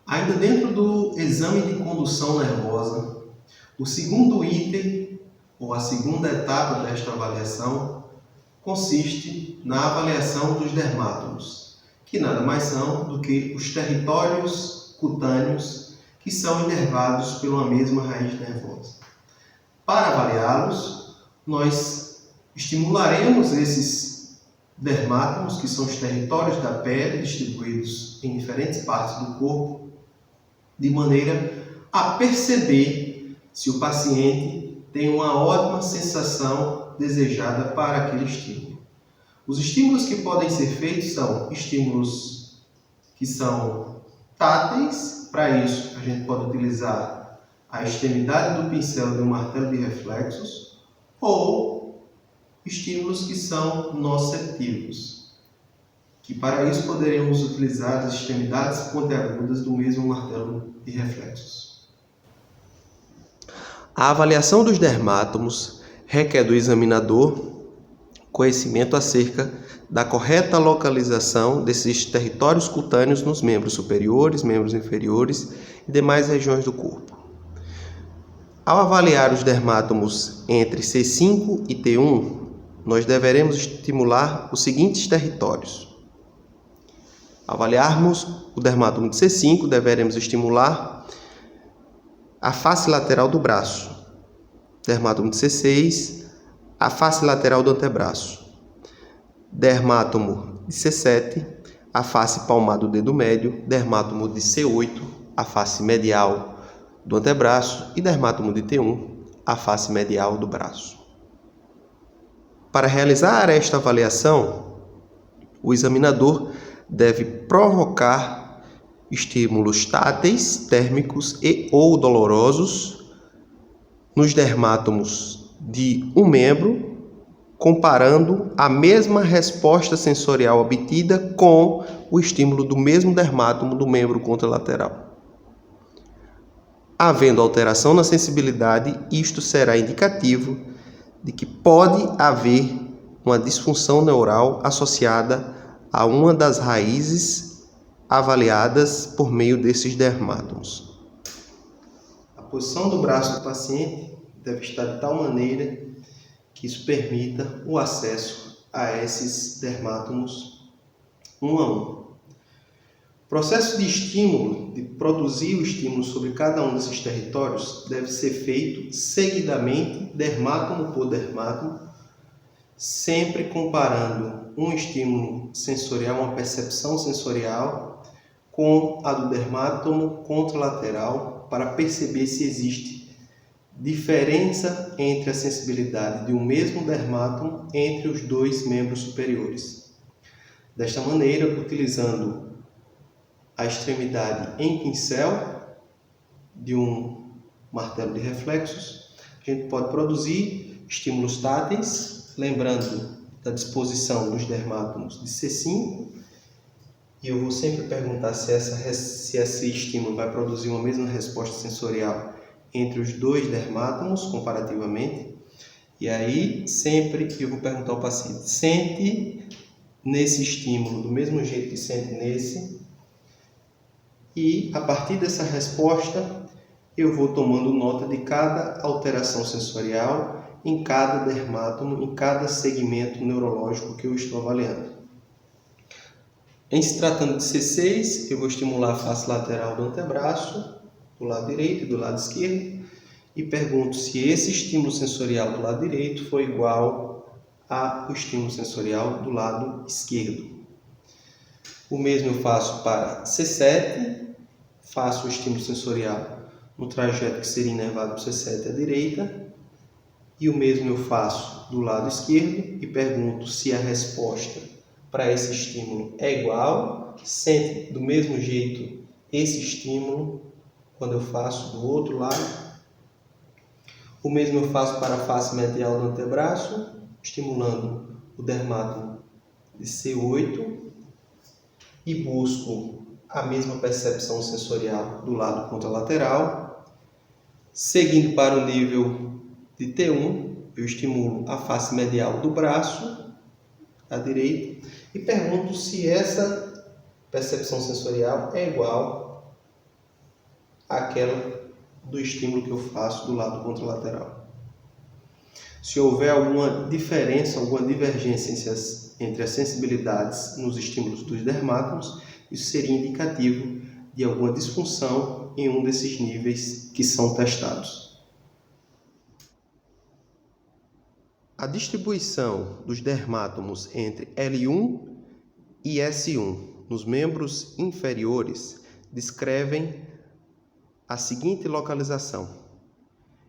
Ainda dentro do exame de condução nervosa, o segundo item, ou a segunda etapa desta avaliação, consiste na avaliação dos dermátomos, que nada mais são do que os territórios cutâneos que são inervados por uma mesma raiz nervosa. Para avaliá-los, nós estimularemos esses dermátomos, que são os territórios da pele distribuídos em diferentes partes do corpo, de maneira a perceber se o paciente tem uma ótima sensação desejada para aquele estímulo. Os estímulos que podem ser feitos são estímulos que são táteis. Para isso, a gente pode utilizar a extremidade do pincel de um martelo de reflexos, ou estímulos que são nociceptivos, que para isso poderemos utilizar as extremidades pontiagudas do mesmo martelo de reflexos. A avaliação dos dermátomos requer do examinador conhecimento acerca da correta localização desses territórios cutâneos nos membros superiores, membros inferiores e demais regiões do corpo. Ao avaliar os dermátomos entre C5 e T1, nós deveremos estimular os seguintes territórios. Ao avaliarmos o dermátomo de C5, deveremos estimular a face lateral do braço. Dermátomo de C6, a face lateral do antebraço. Dermátomo de C7, a face palmar do dedo médio. Dermátomo de C8, a face medial do antebraço. E dermátomo de T1, a face medial do braço. Para realizar esta avaliação, o examinador deve provocar estímulos táteis, térmicos e ou dolorosos nos dermátomos de um membro, comparando a mesma resposta sensorial obtida com o estímulo do mesmo dermátomo do membro contralateral. Havendo alteração na sensibilidade, isto será indicativo de que pode haver uma disfunção neural associada a uma das raízes avaliadas por meio desses dermátomos. A posição do braço do paciente deve estar de tal maneira que isso permita o acesso a esses dermátomos um a um. O processo de estímulo, de produzir o estímulo sobre cada um desses territórios, deve ser feito seguidamente, dermátomo por dermátomo, sempre comparando um estímulo sensorial, uma percepção sensorial, com a do dermátomo contralateral, para perceber se existe diferença entre a sensibilidade de um mesmo dermátomo entre os dois membros superiores. Desta maneira, utilizando a extremidade em pincel de um martelo de reflexos, a gente pode produzir estímulos táteis, lembrando da disposição dos dermátomos de C5, e eu vou sempre perguntar se esse estímulo vai produzir uma mesma resposta sensorial entre os dois dermátomos, comparativamente. E aí, sempre eu vou perguntar ao paciente: sente nesse estímulo do mesmo jeito que sente nesse? E, a partir dessa resposta, eu vou tomando nota de cada alteração sensorial em cada dermátomo, em cada segmento neurológico que eu estou avaliando. Em se tratando de C6, eu vou estimular a face lateral do antebraço, do lado direito e do lado esquerdo, e pergunto se esse estímulo sensorial do lado direito foi igual ao estímulo sensorial do lado esquerdo. O mesmo eu faço para C7, faço o estímulo sensorial no trajeto que seria inervado por C7 à direita, e o mesmo eu faço do lado esquerdo e pergunto se a resposta para esse estímulo é igual, sente do mesmo jeito esse estímulo quando eu faço do outro lado. O mesmo eu faço para a face medial do antebraço, estimulando o dermátomo de C8, e busco a mesma percepção sensorial do lado contralateral. Seguindo para o nível de T1, eu estimulo a face medial do braço à direita e pergunto se essa percepção sensorial é igual àquela do estímulo que eu faço do lado contralateral. Se houver alguma diferença, alguma divergência entre as sensibilidades nos estímulos dos dermátomos, isso seria indicativo de alguma disfunção em um desses níveis que são testados. A distribuição dos dermátomos entre L1 e S1 nos membros inferiores descrevem a seguinte localização.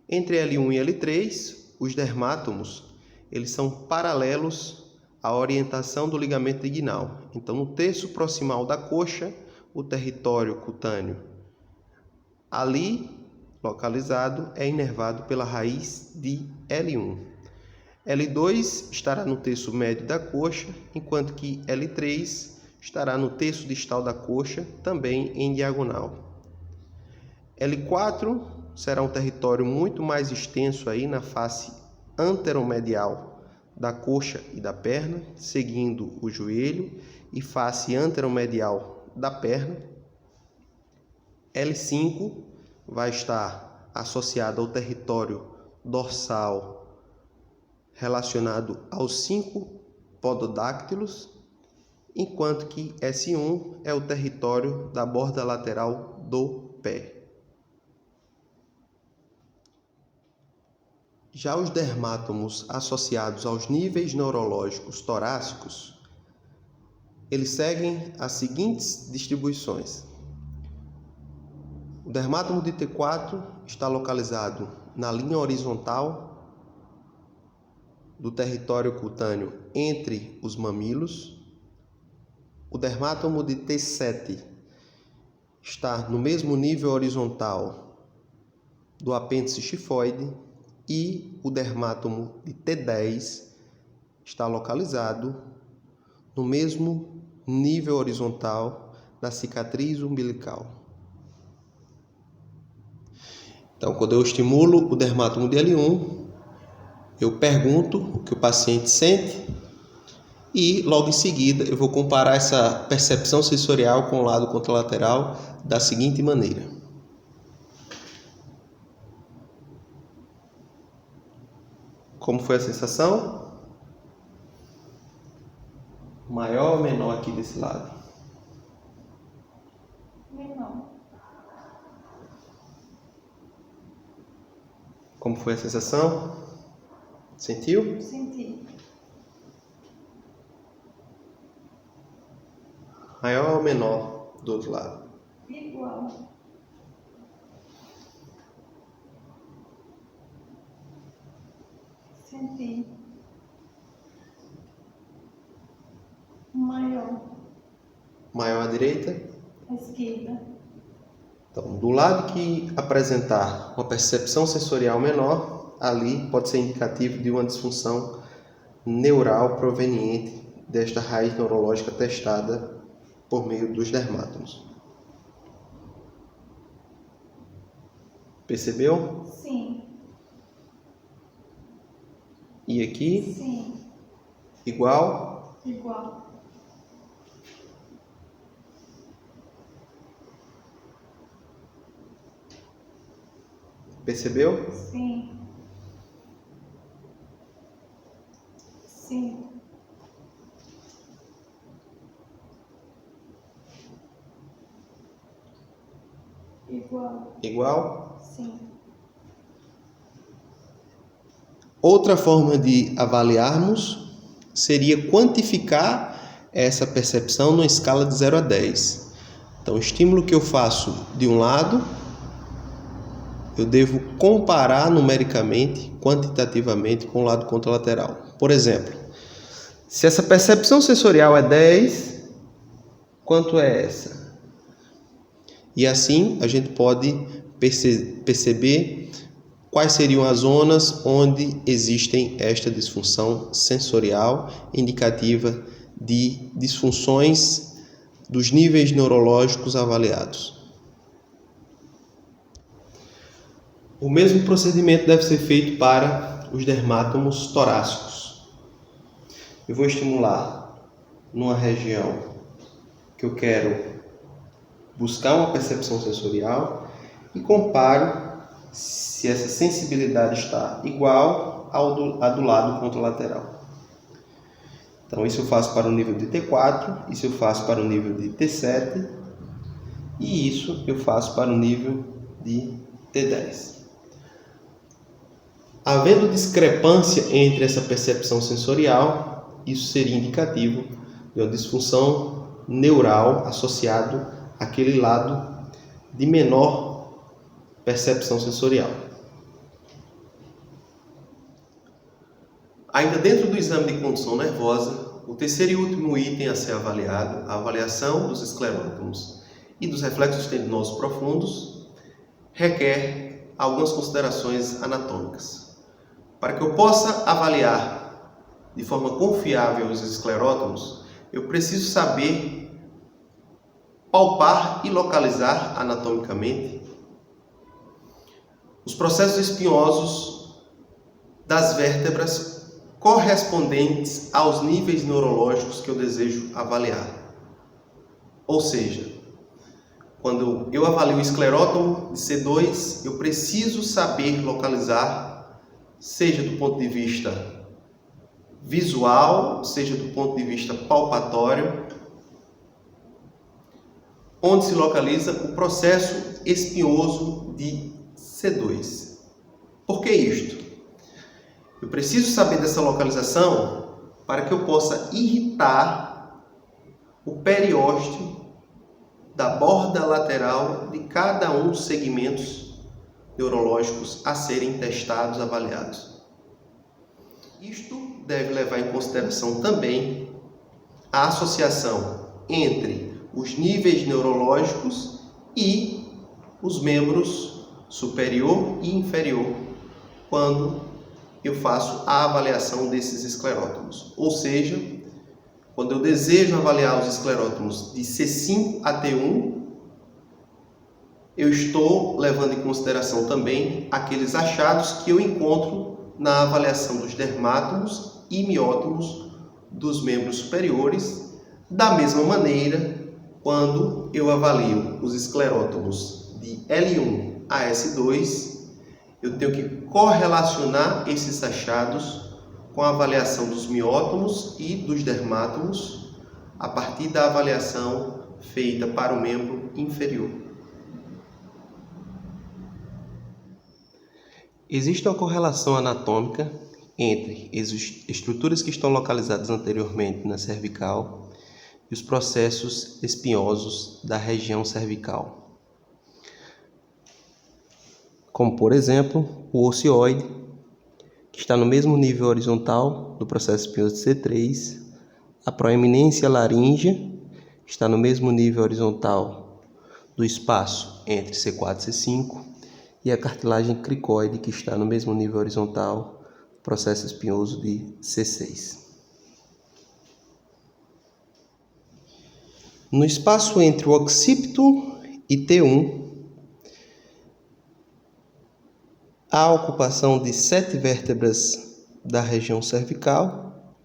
Entre L1 e L3, os dermátomos eles são paralelos à orientação do ligamento inguinal. Então, no terço proximal da coxa, o território cutâneo ali localizado é inervado pela raiz de L1. L2 estará no terço médio da coxa, enquanto que L3 estará no terço distal da coxa, também em diagonal. L4 será um território muito mais extenso aí na face anteromedial da coxa e da perna, seguindo o joelho e face anteromedial da perna. L5 vai estar associado ao território dorsal relacionado aos 5 pododáctilos, enquanto que S1 é o território da borda lateral do pé. Já os dermátomos associados aos níveis neurológicos torácicos, eles seguem as seguintes distribuições. O dermátomo de T4 está localizado na linha horizontal do território cutâneo entre os mamilos. O dermátomo de T7 está no mesmo nível horizontal do apêndice xifoide e o dermátomo de T10 está localizado no mesmo nível horizontal da cicatriz umbilical. Então, quando eu estimulo o dermátomo de L1, eu pergunto o que o paciente sente e, logo em seguida, eu vou comparar essa percepção sensorial com o lado contralateral da seguinte maneira. Como foi a sensação? Maior ou menor aqui desse lado? Menor. Como foi a sensação? Sentiu? Senti. Maior ou menor do outro lado? Igual. Senti. Maior. Maior à direita? À esquerda. Então, do lado que apresentar uma percepção sensorial menor, ali pode ser indicativo de uma disfunção neural proveniente desta raiz neurológica testada por meio dos dermátomos. Percebeu? Sim. E aqui? Sim. Igual? Igual. Percebeu? Sim. Sim. Igual. Igual? Sim. Outra forma de avaliarmos seria quantificar essa percepção numa escala de 0 a 10. Então, o estímulo que eu faço de um lado, eu devo comparar numericamente, quantitativamente, com o lado contralateral. Por exemplo, se essa percepção sensorial é 10, quanto é essa? E assim a gente pode perceber quais seriam as zonas onde existem esta disfunção sensorial indicativa de disfunções dos níveis neurológicos avaliados. O mesmo procedimento deve ser feito para os dermátomos torácicos. Eu vou estimular numa região que eu quero buscar uma percepção sensorial e comparo se essa sensibilidade está igual à do lado contralateral. Então, isso eu faço para o nível de T4, isso eu faço para o nível de T7 e isso eu faço para o nível de T10. Havendo discrepância entre essa percepção sensorial, isso seria indicativo de uma disfunção neural associado àquele lado de menor percepção sensorial. Ainda dentro do exame de condução nervosa, o terceiro e último item a ser avaliado, a avaliação dos esclerótomos e dos reflexos tendinosos profundos, requer algumas considerações anatômicas. Para que eu possa avaliar de forma confiável os esclerótomos, eu preciso saber palpar e localizar anatomicamente os processos espinhosos das vértebras correspondentes aos níveis neurológicos que eu desejo avaliar. Ou seja, quando eu avalio o esclerótomo de C2, eu preciso saber localizar, seja do ponto de vista visual, seja do ponto de vista palpatório, onde se localiza o processo espinhoso de C2. Por que isto? Eu preciso saber dessa localização para que eu possa irritar o periósteo da borda lateral de cada um dos segmentos neurológicos a serem testados, avaliados. Isto deve levar em consideração também a associação entre os níveis neurológicos e os membros superior e inferior, quando eu faço a avaliação desses esclerótomos. Ou seja, quando eu desejo avaliar os esclerótomos de C5 a T1, eu estou levando em consideração também aqueles achados que eu encontro na avaliação dos dermátomos e miótomos dos membros superiores. Da mesma maneira, quando eu avalio os esclerótomos de L1 a S2, eu tenho que correlacionar esses achados com a avaliação dos miótomos e dos dermátomos a partir da avaliação feita para o membro inferior. Existe uma correlação anatômica entre as estruturas que estão localizadas anteriormente na cervical e os processos espinhosos da região cervical, como por exemplo o ocioide, que está no mesmo nível horizontal do processo espinhoso de C3, a proeminência laríngea, que está no mesmo nível horizontal do espaço entre C4 e C5, e a cartilagem cricoide, que está no mesmo nível horizontal do processo espinhoso de C6. No espaço entre o occipito e T1, há a ocupação de 7 vértebras da região cervical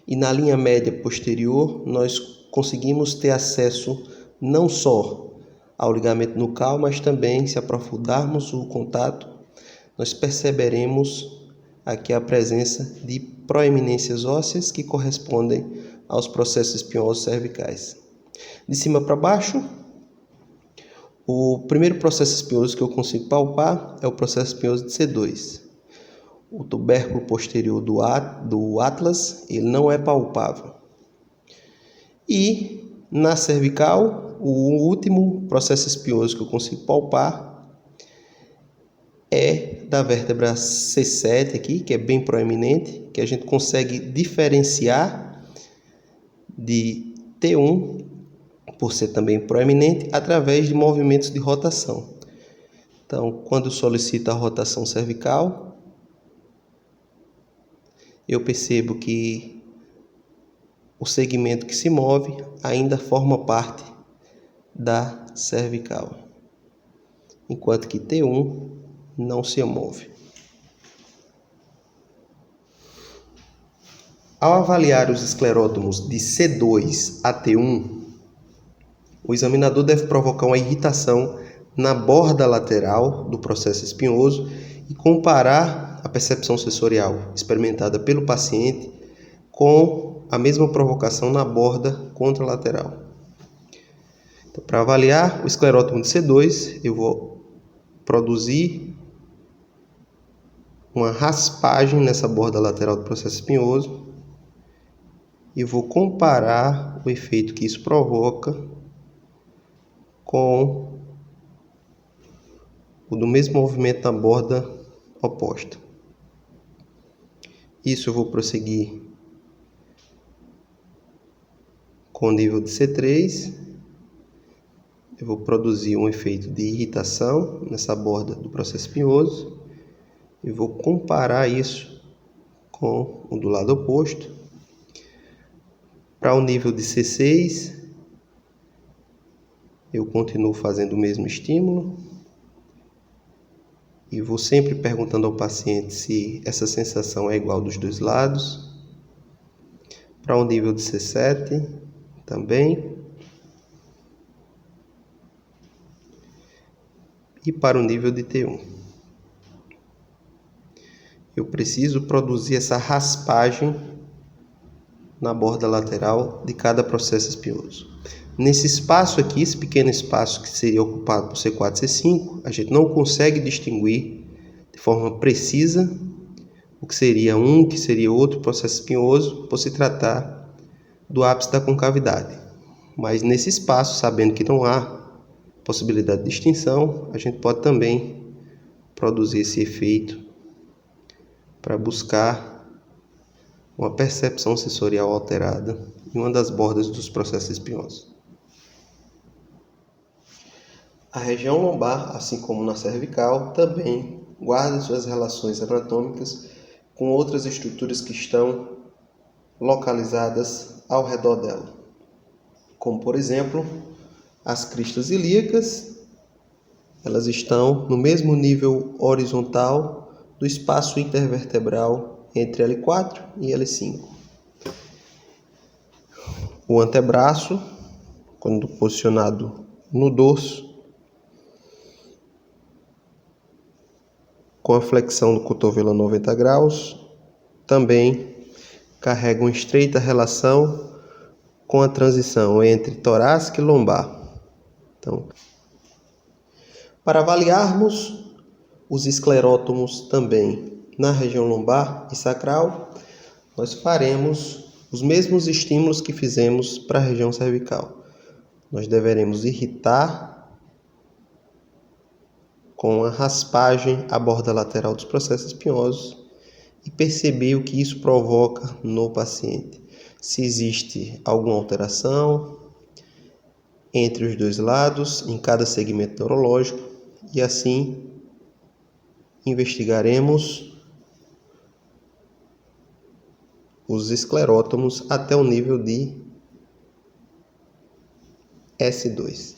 e na linha média posterior nós conseguimos ter acesso não só ao ligamento nucal, mas também, se aprofundarmos o contato, nós perceberemos aqui a presença de proeminências ósseas que correspondem aos processos espinhosos cervicais. De cima para baixo, o primeiro processo espinhoso que eu consigo palpar é o processo espinhoso de C2. O tubérculo posterior do atlas, ele não é palpável. E na cervical, o último processo espinhoso que eu consigo palpar é da vértebra C7 aqui, que é bem proeminente, que a gente consegue diferenciar de T1, por ser também proeminente, através de movimentos de rotação. Então, quando eu solicito a rotação cervical, eu percebo que o segmento que se move ainda forma parte da cervical, enquanto que T1 não se move. Ao avaliar os esclerótomos de C2 a T1, o examinador deve provocar uma irritação na borda lateral do processo espinhoso e comparar a percepção sensorial experimentada pelo paciente com a mesma provocação na borda contralateral. Então, para avaliar o esclerótomo de C2, eu vou produzir uma raspagem nessa borda lateral do processo espinhoso e vou comparar o efeito que isso provoca com o do mesmo movimento na borda oposta. Isso eu vou prosseguir com o nível de C3. Eu vou produzir um efeito de irritação nessa borda do processo espinhoso e vou comparar isso com o do lado oposto. Para o nível de C6, eu continuo fazendo o mesmo estímulo e vou sempre perguntando ao paciente se essa sensação é igual dos dois lados. Para o nível de C7 também. E para o nível de T1. Eu preciso produzir essa raspagem na borda lateral de cada processo espinhoso. Nesse espaço aqui, esse pequeno espaço que seria ocupado por C4 e C5, a gente não consegue distinguir de forma precisa o que seria um, o que seria outro processo espinhoso, por se tratar do ápice da concavidade. Mas nesse espaço, sabendo que não há possibilidade de distinção, a gente pode também produzir esse efeito para buscar uma percepção sensorial alterada em uma das bordas dos processos espinhosos. A região lombar, assim como na cervical, também guarda suas relações anatômicas com outras estruturas que estão localizadas ao redor dela, como por exemplo as cristas ilíacas. Elas estão no mesmo nível horizontal do espaço intervertebral entre L4 e L5. O antebraço, quando posicionado no dorso, com a flexão do cotovelo a 90 graus, também carrega uma estreita relação com a transição entre torácica e lombar. Então, para avaliarmos os esclerótomos também na região lombar e sacral, nós faremos os mesmos estímulos que fizemos para a região cervical. Nós deveremos irritar com a raspagem a borda lateral dos processos espinhosos e perceber o que isso provoca no paciente. Se existe alguma alteração entre os dois lados, em cada segmento neurológico, e assim investigaremos os esclerótomos até o nível de S2.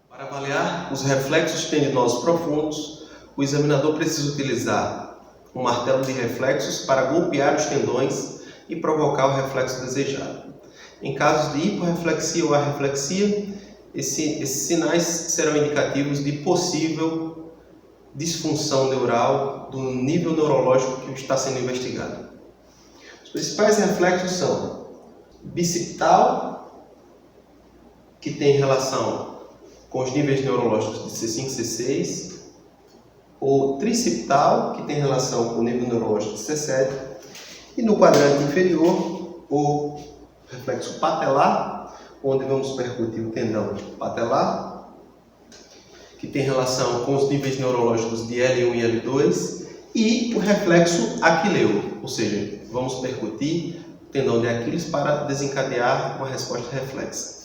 Para avaliar os reflexos tendinosos profundos, o examinador precisa utilizar um martelo de reflexos para golpear os tendões e provocar o reflexo desejado. Em casos de hiporreflexia ou arreflexia, esses sinais serão indicativos de possível disfunção neural do nível neurológico que está sendo investigado. Os principais reflexos são bicipital, que tem relação com os níveis neurológicos de C5 e C6, ou tricipital, que tem relação com o nível neurológico de C7, e no quadrante inferior, o reflexo patelar, onde vamos percutir o tendão patelar, que tem relação com os níveis neurológicos de L1 e L2, e o reflexo aquileu, ou seja, vamos percutir o tendão de Aquiles para desencadear uma resposta reflexa.